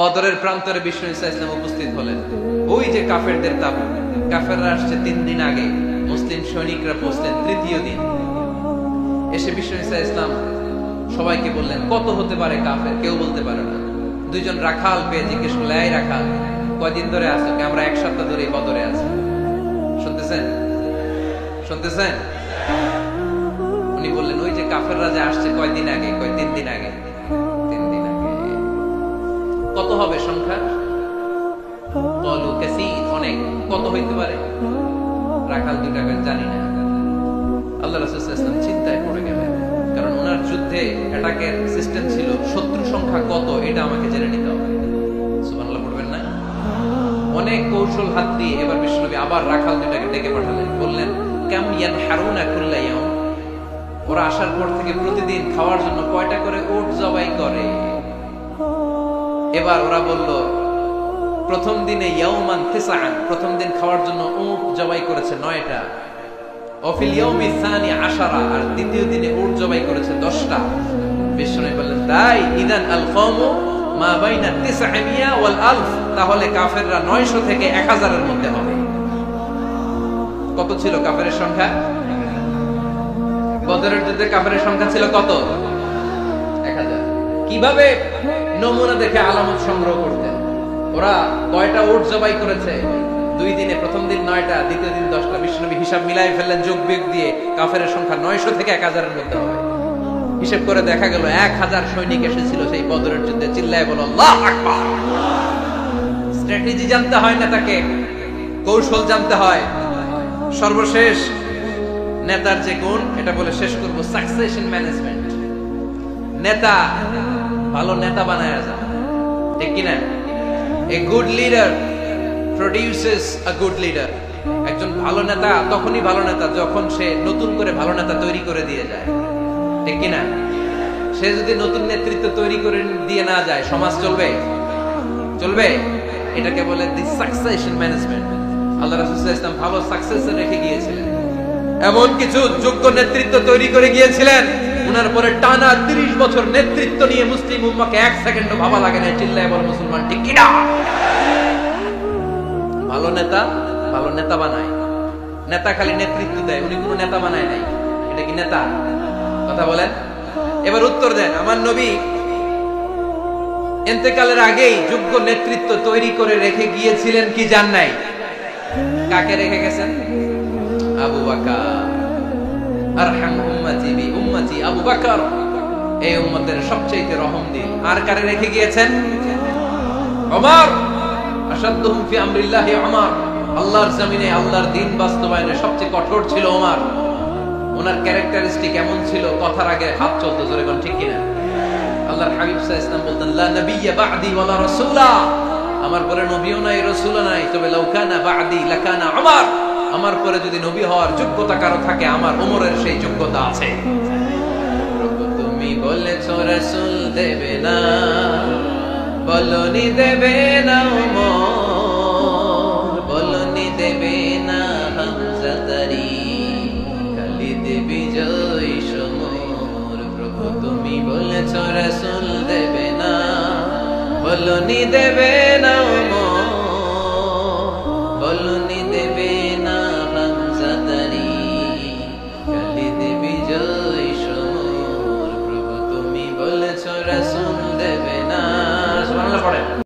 বদরের প্রান্তরে বিষ্ণু ঈসা ইসলাম উপস্থিত হলেন। ওই যে কাফেরদের তাবু, কাফেররা আসছে 3 দিন আগে, মুসলিম সৈনিকরা পৌঁছলেন 3য় দিন। এসে বিষ্ণু ঈসা ইসলাম সবাইকে বললেন, কত হতে পারে কাফের, কেউ বলতে পারে না। দুইজন রাখাল পেয়ে জিজ্ঞেস করলে, এই রাখাল, কয়দিন ধরে আছো? আমরা 1 সপ্তাহ ধরে বদরে আছি। শুনতেছেন? শুনতেছেন? উনি বললেন, ওই যে কাফেররা যে আসছে কয়দিন আগে, 3 দিন আগে। 3 দিন আগে। কত হবে সংখ্যা? বলু কাসীর, অনেক। কত হইতে পারে? রাখাল দুটাকে জানি না। আল্লাহ রাসূল সাল্লাল্লাহু আলাইহি ওয়াসাল্লাম চিন্তায় পড়ে গেলেন, কারণ ওনার যুদ্ধে অ্যাটাকের সিস্টেম ছিল শত্রু সংখ্যা কত এটা আমাকে জেনে নিতে হবে। সুবহানাল্লাহ পড়বেন না? অনেক কৌশল হাত দিয়ে এবার বিশ্বনবী আবার রাখাল দুটাকে ডেকে পাঠালেন, বললেন, কাম ইয়ানহারুনা কুল্লা ইয়াউম, ওরা আসার পর থেকে প্রতিদিন খাওয়ার জন্য কয়টা করে উট জবাই করে? এবার ওরা বলল, প্রথম দিনে ইয়াউমান তিসআন, প্রথম দিন খাওয়ার জন্য উট জবাই করেছে 9টা। ওয়াফিল ইয়াউমি সানি 10, আর দ্বিতীয় দিনে উট জবাই করেছে 10টা। বিষ্ণু বললেন, তাই ইদান আল কওমু মা বাইনা 900 ওয়াল 1000, তাহলে কাফেররা 900 থেকে 1000 এর মধ্যে হবে। কত ছিল কাফেরের সংখ্যা? বদরের যুদ্ধে কাফেরের সংখ্যা ছিল কত? 1000। কিভাবে নমুনা দেখে আলামত সংগ্রহ করতেন? ওরা কয়টা উট জবাই করেছে 2 দিনে? প্রথম দিন 9টা, দ্বিতীয় দিন 10টা। বিশ্বনবী হিসাব মিলাই ফেললেন যোগ বিয়োগ দিয়ে, কাফেরের সংখ্যা 900 থেকে 1000 এর মধ্যে হবে। হিসাব করে দেখা গেল 1000 সৈনিক এসেছিল সেই বদরের যুদ্ধে। চিল্লায় বলো আল্লাহু আকবার। স্ট্র্যাটেজি জানতে হয় না, তাকে কৌশল জানতে হয়। সর্বশেষ নেতার যে গুণ, এটা বলে শেষ করব, সাকসেশন ম্যানেজমেন্ট। নেতা ভালো নেতা বানায় যায়, ঠিক কি না? A good leader produces a good leader. একজন ভালো নেতা তখনই ভালো নেতা যখন সে নতুন করে ভালো নেতা তৈরি করে দিয়ে যায়, ঠিক কি না? সে যদি নতুন নেতৃত্ব তৈরি করে দিয়ে না যায়, সমাজ চলবে? চলবে? এটাকে বলে দি সাকসেশন ম্যানেজমেন্ট। আল্লাহ রাসূল সাল্লাল্লাহু আলাইহি ওয়াসাল্লাম ভালো সাকসেসর রেখে গিয়েছিলেন, এমন কিছু যোগ্য নেতৃত্ব তৈরি করে গিয়েছিলেন, উনার পরে টানা 30 বছর নেতৃত্ব নিয়ে মুসলিম উম্মাহকে 1 সেকেন্ডও ভাবা লাগে না। চিল্লায় বল মুসলমান, ঠিক কি না? ভালো নেতা ভালো নেতা বানায়। নেতা খালি নেতৃত্ব দেয়, উনি কোনো নেতা বানায় নাই। এটা কি নেতা? কথা বলেন। এবার উত্তর দেন। আমার নবী ইন্তেকালের আগেই যোগ্য নেতৃত্ব তৈরি করে রেখে গিয়েছিলেন কি জান নাই? কাকে রেখে গেছেন? আবু বকর। আরহাম উম্মতি বি উম্মতি আবু বকর, এই উম্মতের সবচেয়ে রহম দিল। আর কারে রেখে গিয়েছেন? ওমর। আশাদ্দুহুম ফি আমরিল্লাহি ওমর, আল্লাহর জমিনে আল্লাহর দ্বীন বাস্তবায়নে সবচেয়ে কঠোর ছিল ওমর। ওনার ক্যারেক্টারিস্টিক এমন ছিল, কথার আগে হাত চলতো, জোরে কোন ঠিক কিনা? আল্লাহর হাবিব সাল্লাল্লাহু আলাইহি ওয়াসাল্লাম বলতেন, লা নাবিয়্যা বা'দি ওয়ালা রাসূলা, আমার পরে নবীও নাই রাসূলও নাই, তবে লাউ কানা বা'দি লাকানা ওমর, আমার পরে যদি নবী হওয়ার যোগ্যতা কারো থাকে, আমার ওমরের সেই যোগ্যতা আছে। প্রভু তুমি বলেছো রাসূল দেবে না, বলনি দেবে না ওমর, বলনি দেবে না হামজা তারি, খালিদ বিজয় সমর। প্রভু তুমি বলেছো রাসূল দেবে না, বলনি দেবে না ওমর, বলনি দেবে না হামজা তারি, খালিদ বিজয় সমর। প্রভু তুমি বলেছো রাসূল দেবে না। সুবহানাল্লাহ পড়েন।